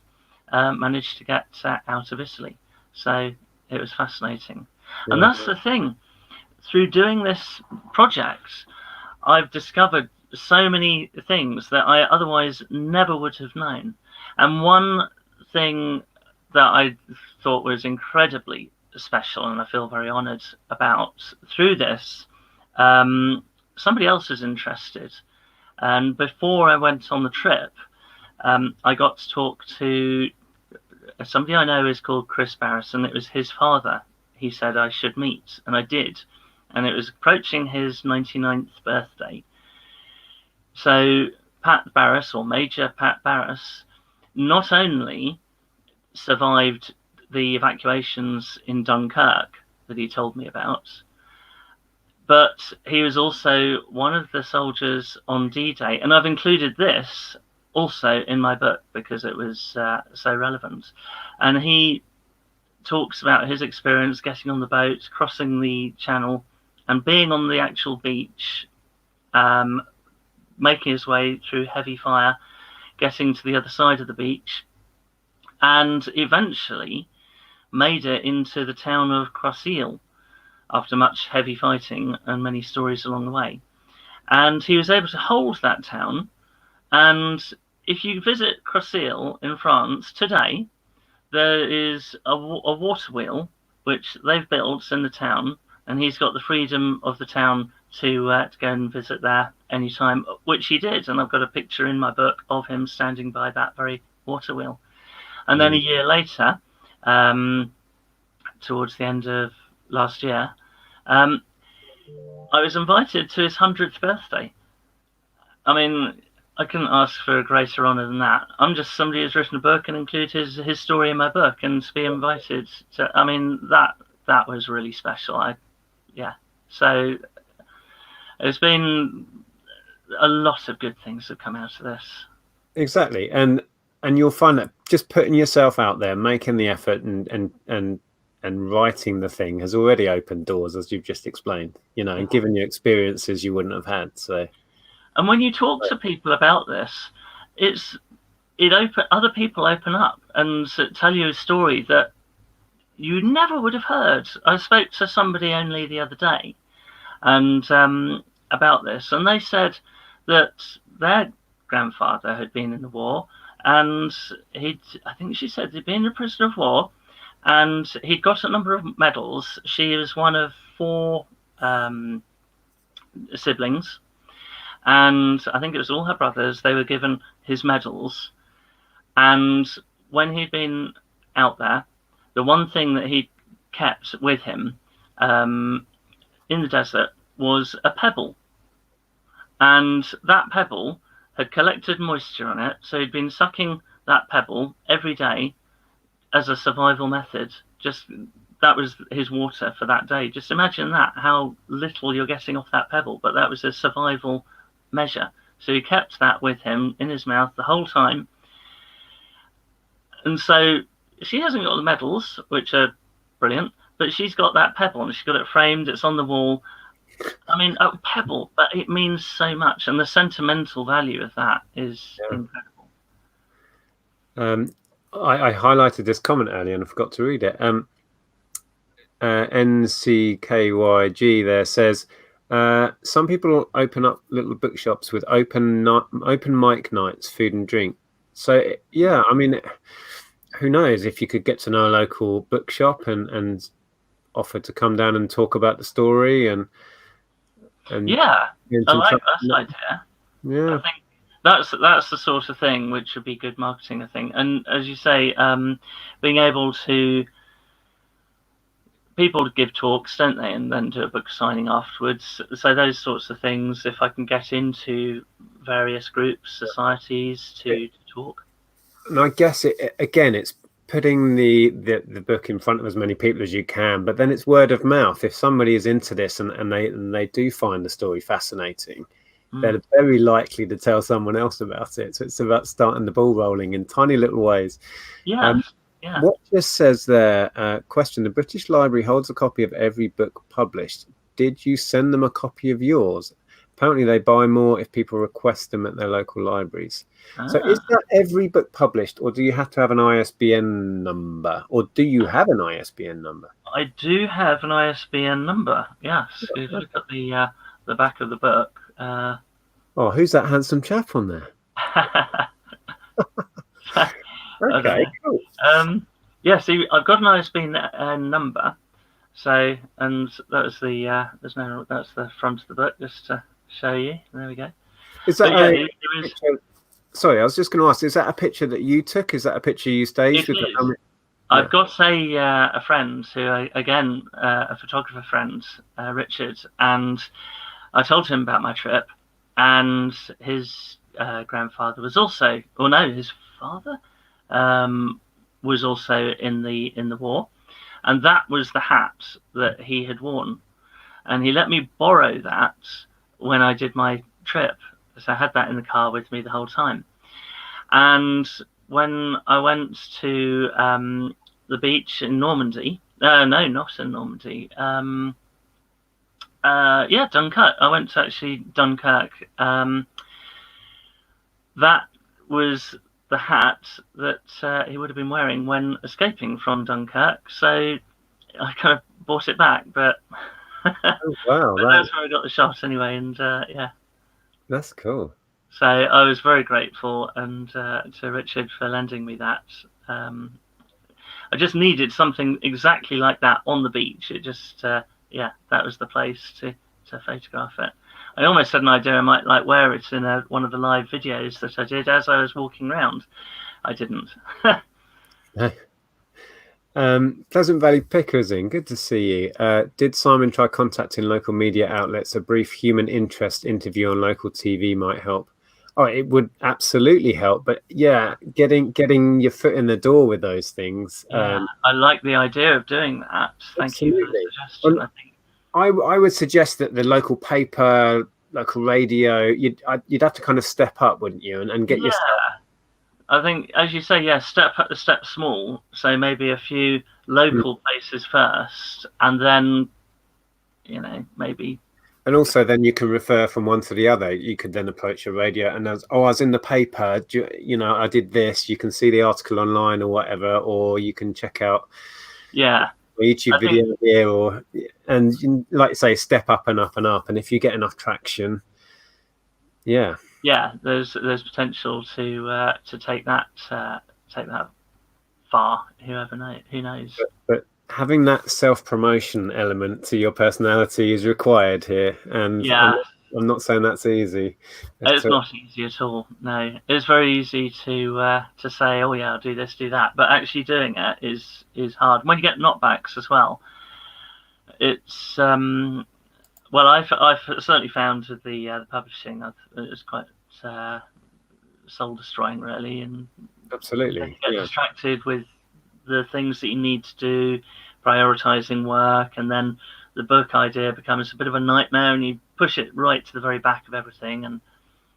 managed to get out of Italy. So it was fascinating. Yeah. And that's the thing. Through doing this project, I've discovered so many things that I otherwise never would have known. And one thing that I thought was incredibly special, and I feel very honoured about through this, somebody else was interested. And before I went on the trip, I got to talk to somebody I know is called Chris Barris, and it was his father he said I should meet, and I did. And it was approaching his 99th birthday. So Pat Barris, or Major Pat Barris, not only survived the evacuations in Dunkirk that he told me about, but he was also one of the soldiers on D-Day. And I've included this also in my book because it was so relevant. And he talks about his experience getting on the boat, crossing the channel, and being on the actual beach, making his way through heavy fire, getting to the other side of the beach, and eventually made it into the town of Crosshill after much heavy fighting and many stories along the way. And he was able to hold that town. And if you visit Crosshill in France today, there is a water wheel which they've built in the town, and he's got the freedom of the town to go and visit there anytime, which he did. And I've got a picture in my book of him standing by that very water wheel. And then a year later, towards the end of last year, I was invited to his 100th birthday. I mean, I couldn't ask for a greater honour than that. I'm just somebody who's written a book and included his story in my book, and to be invited to, I mean, that was really special. So there's been a lot of good things that come out of this. Exactly, and you'll find that just putting yourself out there, making the effort, and writing the thing has already opened doors, as you've just explained. You know, and given you experiences you wouldn't have had. So, and when you talk to people about this, other people open up and tell you a story that you never would have heard. I spoke to somebody only the other day, and about this, and they said that their grandfather had been in the war, and I think she said he'd been a prisoner of war, and he'd got a number of medals. She was one of 4 siblings, and I think it was all her brothers. They were given his medals, and when he'd been out there, the one thing that he kept with him in the desert was a pebble. And that pebble had collected moisture on it, so he'd been sucking that pebble every day as a survival method. That was his water for that day. Just imagine that, how little you're getting off that pebble, but that was a survival measure. So he kept that with him in his mouth the whole time. And so she hasn't got the medals, which are brilliant, but she's got that pebble, and she's got it framed. It's on the wall. I mean, a pebble, but it means so much, and the sentimental value of that is incredible. I highlighted this comment earlier and I forgot to read it. NCKYG there says, some people open up little bookshops with open mic nights, food and drink. So yeah, I mean, who knows if you could get to know a local bookshop and offer to come down and talk about the story and yeah, I like that idea. Yeah, I think that's the sort of thing which would be good marketing, I think. And as you say, being able to, people give talks, don't they, and then do a book signing afterwards. So those sorts of things, if I can get into various groups, societies to talk. And I guess it's putting the book in front of as many people as you can, but then it's word of mouth. If somebody is into this and they do find the story fascinating, they're very likely to tell someone else about it. So it's about starting the ball rolling in tiny little ways. Yeah. What just says there, question, the British Library holds a copy of every book published. Did you send them a copy of yours? Apparently they buy more if people request them at their local libraries. So is that every book published, or do you have to have an ISBN number, or do you have an ISBN number? I do have an ISBN number, yes. If you look at the back of the book. Oh, who's that handsome chap on there? Okay, cool. Yeah, see, I've got an ISBN number. So, and that was that's the front of the book, just to show you. There we go. Is that sorry, I was just going to ask, is that a picture that you took? Is that a picture you staged? It is. I've got a friend who, again, a photographer friend, Richard, and I told him about my trip, and his grandfather was also, or no, his father was also in the war, and that was the hat that he had worn, and he let me borrow that when I did my trip. So I had that in the car with me the whole time. And when I went to the beach in Normandy, no, not in Normandy, Dunkirk. I went to actually Dunkirk. That was the hat that he would have been wearing when escaping from Dunkirk. So I kind of bought it back, but, oh, wow, but that's where I got the shot anyway. And yeah. That's cool. So I was very grateful and to Richard for lending me that. I just needed something exactly like that on the beach. It just, that was the place to photograph it. I almost had an idea I might wear it in one of the live videos that I did as I was walking around. I didn't. Pleasant Valley Pickers in, good to see you. Did Simon try contacting local media outlets? A brief human interest interview on local TV might help. Oh, it would absolutely help, but yeah, getting your foot in the door with those things. Yeah, I like the idea of doing that. Thank you for the suggestion. I think I would suggest that the local paper, local radio, you'd have to kind of step up, wouldn't you, and get yourself. I think, as you say, step small. So maybe a few local places first, and then, maybe. And also, then you can refer from one to the other. You could then approach your radio, and I was in the paper. I did this. You can see the article online or whatever, or you can check out. Yeah. YouTube video here, and like you say, step up and up and up. And if you get enough traction, yeah, there's potential to take that far. Who knows? But having that self-promotion element to your personality is required here, and I'm not saying that's easy. It's not easy at all. No, it's very easy to say, oh yeah, I'll do this, do that, but actually doing it is hard. When you get knockbacks as well, it's I've certainly found the publishing it's quite soul destroying, really, and absolutely you get distracted with the things that you need to do, prioritizing work, and then the book idea becomes a bit of a nightmare, and you push it right to the very back of everything. And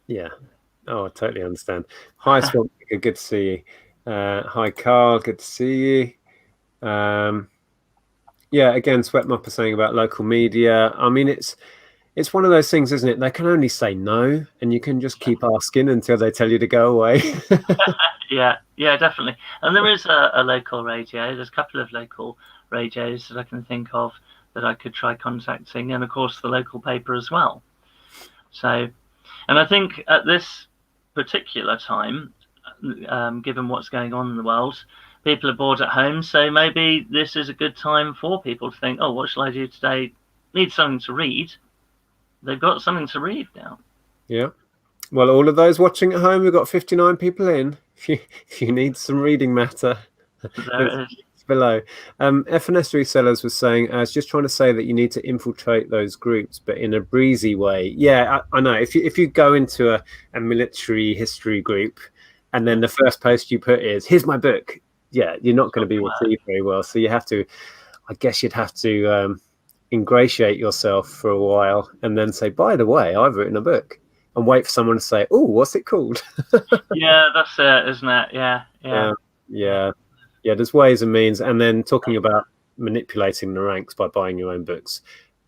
I totally understand. Hi Swamp, good to see you. Hi Carl, good to see you. Again, Sweatmopper saying about local media. I mean, it's one of those things, isn't it? They can only say no, and you can just keep asking until they tell you to go away. yeah, definitely. And there is a local radio. There's a couple of local radios that I can think of that I could try contacting, and of course the local paper as well. So, and I think at this particular time, given what's going on in the world, people are bored at home, so maybe this is a good time for people to think, oh, what shall I do today? Need something to read. They've got something to read now. Yeah. Well, all of those watching at home, we've got 59 people in. If you need some reading matter, there it is. Below. FNS Resellers was saying, I was just trying to say that you need to infiltrate those groups, but in a breezy way. Yeah, I know. If you go into a military history group, and then the first post you put is, here's my book, you're not going to be received very well. So you have to, I guess you'd have to ingratiate yourself for a while and then say, by the way, I've written a book, and wait for someone to say, oh, what's it called? Yeah, that's it, isn't it? Yeah. There's ways and means. And then talking about manipulating the ranks by buying your own books,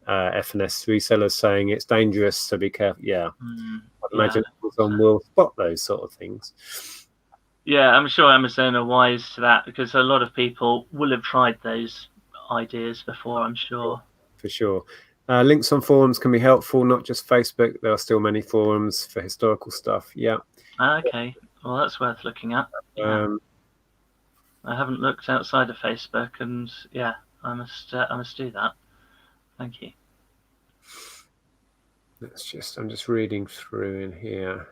F&S resellers saying it's dangerous, so be careful. I'd imagine Amazon will spot those sort of things. Yeah, I'm sure Amazon are wise to that, because a lot of people will have tried those ideas before, I'm sure. For sure. Links on forums can be helpful, not just Facebook. There are still many forums for historical stuff. Yeah. Okay. Well, that's worth looking at. Yeah. I haven't looked outside of Facebook, and yeah, I must do that. Thank you. I'm just reading through in here.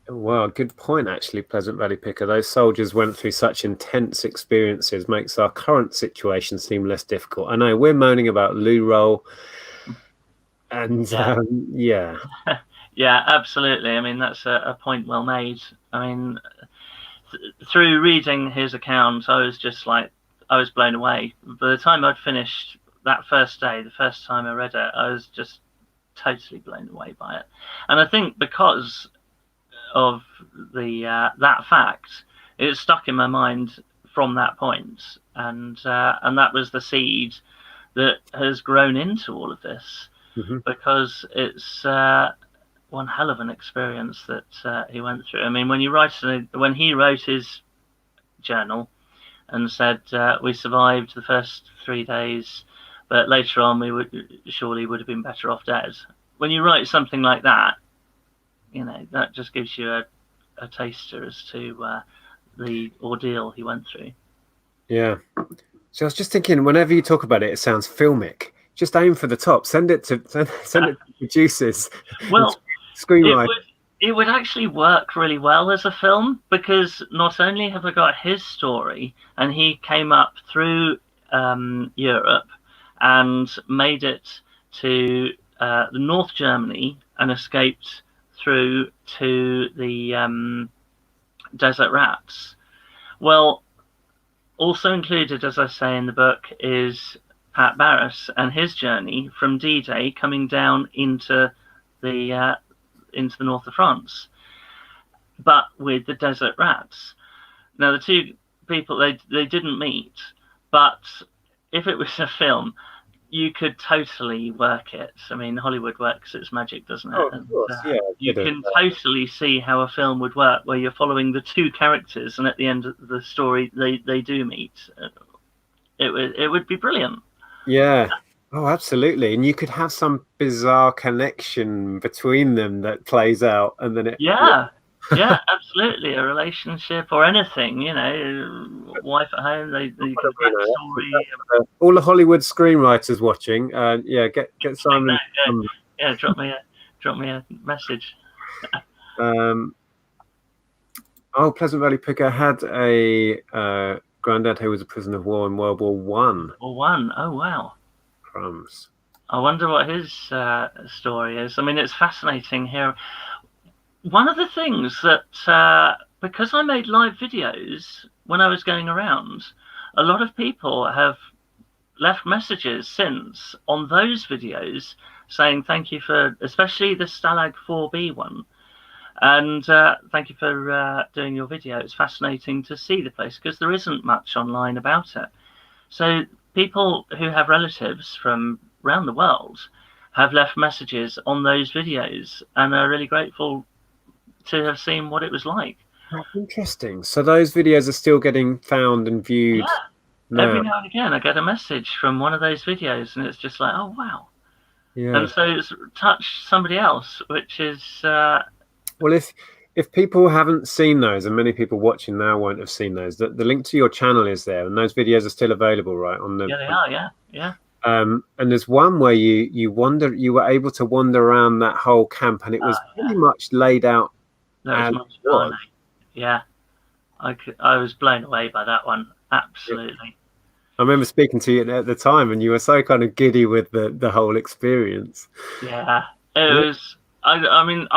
Well, good point, actually, Pleasant Valley Picker. Those soldiers went through such intense experiences, makes our current situation seem less difficult. I know we're moaning about loo roll, and yeah. Yeah, absolutely. I mean, that's a point well made. I mean, through reading his account, I was just like, I was blown away. By the time I'd finished that first day, the first time I read it, I was just totally blown away by it. And I think because of the that fact, it stuck in my mind from that point, and that was the seed that has grown into all of this, because it's one hell of an experience that he went through. I mean, when he wrote his journal and said we survived the first 3 days, but later on we would have been better off dead. When you write something like that, you know, that just gives you a taster as to the ordeal he went through. Yeah. So I was just thinking, whenever you talk about it, it sounds filmic. Just aim for the top. Send it to producers. Well, screenwriter. It would actually work really well as a film, because not only have I got his story, and he came up through Europe and made it to the North Germany and escaped through to the desert rats. Well, also included, as I say in the book, is Pat Barris and his journey from D-Day coming down into the north of France, but with the desert rats. Now, the two people, they didn't meet, but if it was a film, you could totally work it. I mean, Hollywood works its magic, doesn't it? Oh, of course, yeah. You can totally see how a film would work, where you're following the two characters, and at the end of the story, they do meet. It would be brilliant. Yeah. Oh, absolutely. And you could have some bizarre connection between them that plays out, and then yeah, absolutely, a relationship or anything, you know, wife at home, they could backstory. All the Hollywood screenwriters watching, get Simon. Drop me a message. Pleasant Valley Picker had a granddad who was a prisoner of war in World War One. Oh wow. Crumbs. I wonder what his story is. I mean, it's fascinating here. One of the things that, because I made live videos when I was going around, a lot of people have left messages since on those videos saying thank you for, especially the Stalag 4B one, and thank you for doing your video. It's fascinating to see the place, because there isn't much online about it. So people who have relatives from around the world have left messages on those videos and are really grateful to have seen what it was like. That's interesting. So those videos are still getting found and viewed. Yeah. Every now and again I get a message from one of those videos, and it's just like, oh wow. Yeah. And so it's touched somebody else, which is well, if people haven't seen those, and many people watching now won't have seen those, the link to your channel is there, and those videos are still available, right? Yeah, they are. Yeah. And there's one where you were able to wander around that whole camp, and it was pretty much laid out. Yeah, I was blown away by that one. Absolutely. I remember speaking to you at the time, and you were so kind of giddy with the whole experience. Yeah, it was. I mean,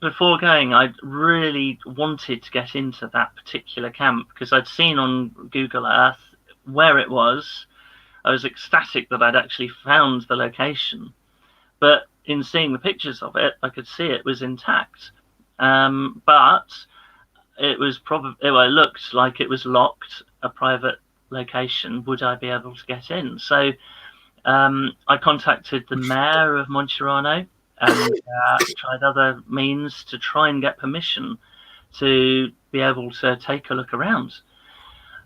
before going, I really wanted to get into that particular camp because I'd seen on Google Earth where it was. I was ecstatic that I'd actually found the location. But in seeing the pictures of it, I could see it was intact. But it was it looked like it was locked, a private location. Would I be able to get in? So I contacted the mayor of Monterano and tried other means to try and get permission to be able to take a look around.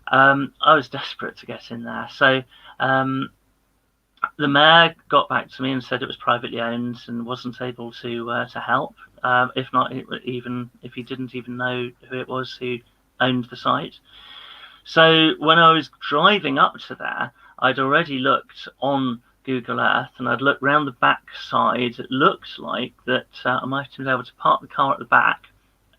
I was desperate to get in there. So the mayor got back to me and said it was privately owned and wasn't able to help. If not, even if he didn't even know who it was who owned the site. So when I was driving up to there, I'd already looked on Google Earth and I'd looked round the back side. It looked like that I might have been able to park the car at the back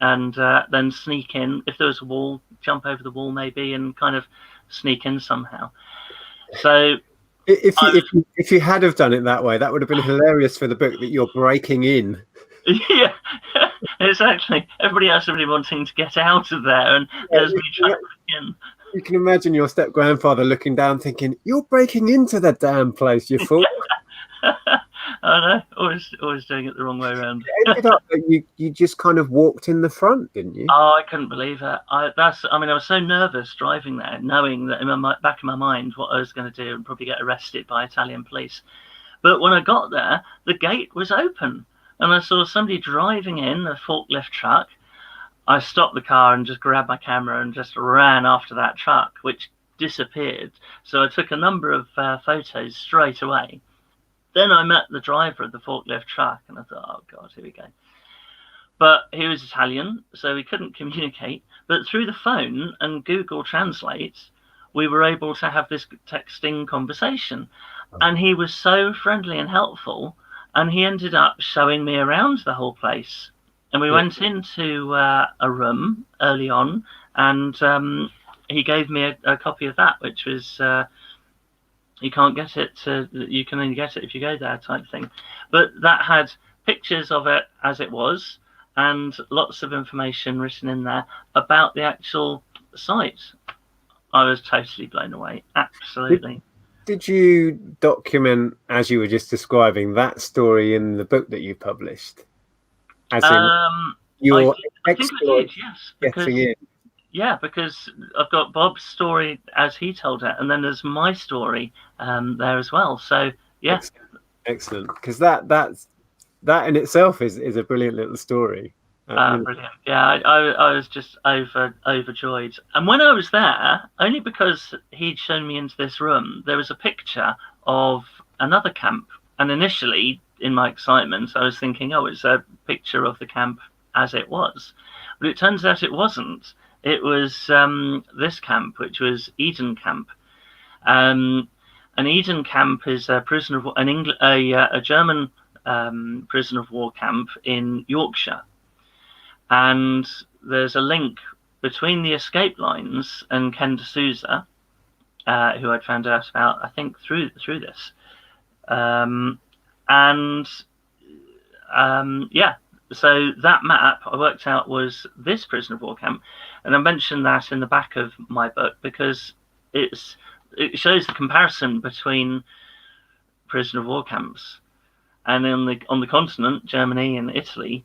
and then sneak in. If there was a wall, jump over the wall maybe and kind of sneak in somehow. So if you had have done it that way, that would have been hilarious for the book, that you're breaking in. Yeah, exactly. Everybody else really wanting to get out of there, and there's me trying to break in. You can imagine your step grandfather looking down, thinking, "You're breaking into the damn place, you fool!" I know, always doing it the wrong way around. It ended up that you just kind of walked in the front, didn't you? Oh, I couldn't believe it. I was so nervous driving there, knowing that in my back of my mind what I was going to do and probably get arrested by Italian police. But when I got there, the gate was open, and I saw somebody driving in a forklift truck. I stopped the car and just grabbed my camera and just ran after that truck, which disappeared. So I took a number of photos straight away. Then I met the driver of the forklift truck, and I thought, oh, God, here we go. But he was Italian, so we couldn't communicate. But through the phone and Google Translate, we were able to have this texting conversation. And he was so friendly and helpful, and he ended up showing me around the whole place. And we went into a room early on, and he gave me a copy of that, which was... you can't get it. You can only get it if you go there, type thing. But that had pictures of it as it was, and lots of information written in there about the actual site. I was totally blown away. Absolutely. Did you document, as you were just describing, that story in the book that you published? As in your exploits getting in. Yeah, because I've got Bob's story as he told it, and then there's my story there as well. So yeah, excellent. Because that in itself is a brilliant little story. Brilliant. Yeah, I was just overjoyed. And when I was there, only because he'd shown me into this room, there was a picture of another camp. And initially, in my excitement, I was thinking, oh, it's a picture of the camp as it was. But it turns out it wasn't. It was this camp, which was Eden Camp. An Eden Camp is a prisoner of a German prisoner of war camp in Yorkshire, and there's a link between the escape lines and Ken D'Souza, who I'd found out about, I think, through this, yeah. So that map I worked out was this prisoner of war camp, and I mentioned that in the back of my book because it shows the comparison between prisoner of war camps, and on the continent, Germany and Italy,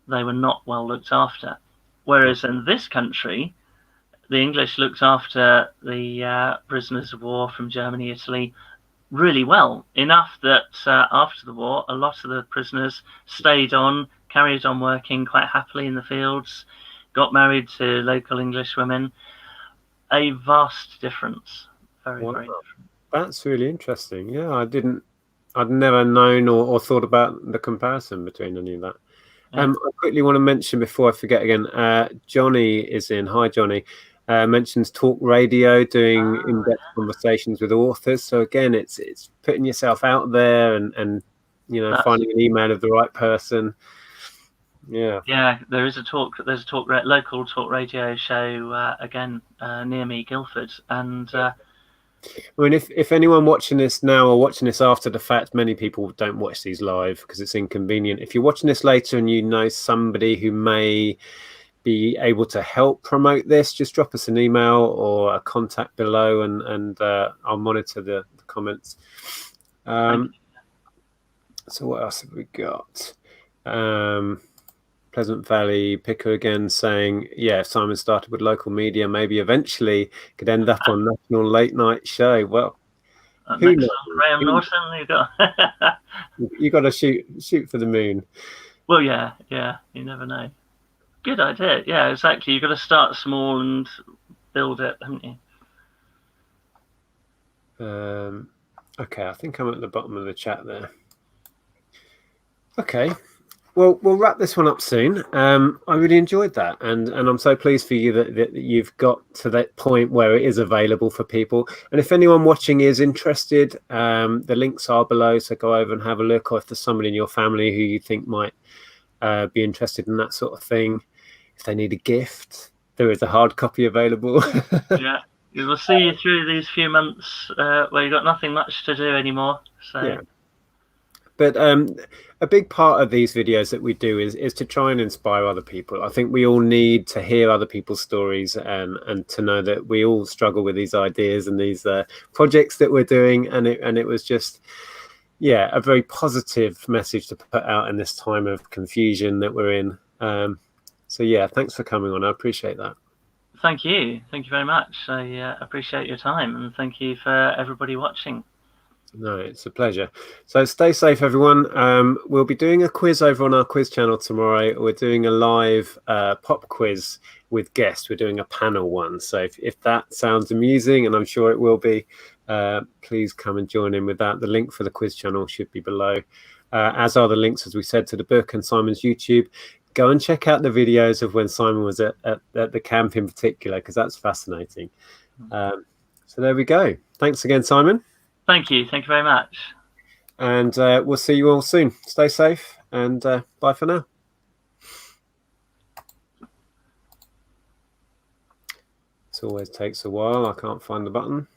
they were not well looked after, whereas in this country, the English looked after the prisoners of war from Germany, Italy, really well, enough that after the war, a lot of the prisoners carried on working quite happily in the fields, got married to local English women. A vast difference. Very different. That's really interesting. Yeah, I'd never known or thought about the comparison between any of that. Yeah. I quickly want to mention before I forget again, Johnny is in. Hi, Johnny. Mentions talk radio, doing in-depth conversations with authors. So again, it's putting yourself out there and finding an email of the right person. Yeah, there's a local talk radio show again near me, Guildford, and I mean, if anyone watching this now or watching this after the fact, many people don't watch these live because it's inconvenient. If you're watching this later and you know somebody who may be able to help promote this, just drop us an email or a contact below, and I'll monitor the comments. So what else have we got? Pleasant Valley Picker again saying, yeah, if Simon started with local media, maybe eventually could end up on national late night show. Well, who knows? Graham Norton, you got to shoot for the moon. Well, yeah, you never know. Good idea. Yeah, exactly. You've got to start small and build it, haven't you? Okay, I think I'm at the bottom of the chat there. Okay. Well, we'll wrap this one up soon. I really enjoyed that, and I'm so pleased for you that you've got to that point where it is available for people. And if anyone watching is interested, the links are below, so go over and have a look. Or if there's somebody in your family who you think might be interested in that sort of thing, if they need a gift, there is a hard copy available. Yeah, we will see you through these few months where you've got nothing much to do anymore. So. Yeah. But a big part of these videos that we do is to try and inspire other people. I think we all need to hear other people's stories and to know that we all struggle with these ideas and these projects that we're doing. And it was just, yeah, a very positive message to put out in this time of confusion that we're in. So, yeah, thanks for coming on. I appreciate that. Thank you. Thank you very much. I appreciate your time, and thank you for everybody watching. No, it's a pleasure. So stay safe, everyone. We'll be doing a quiz over on our quiz channel tomorrow. We're doing a live pop quiz with guests. We're doing a panel one. So if that sounds amusing, and I'm sure it will be, please come and join in with that. The link for the quiz channel should be below, as are the links, as we said, to the book and Simon's YouTube. Go and check out the videos of when Simon was at the camp in particular, because that's fascinating. So there we go. Thanks again, Simon. Thank you. Thank you very much. And we'll see you all soon. Stay safe, and bye for now. It always takes a while. I can't find the button.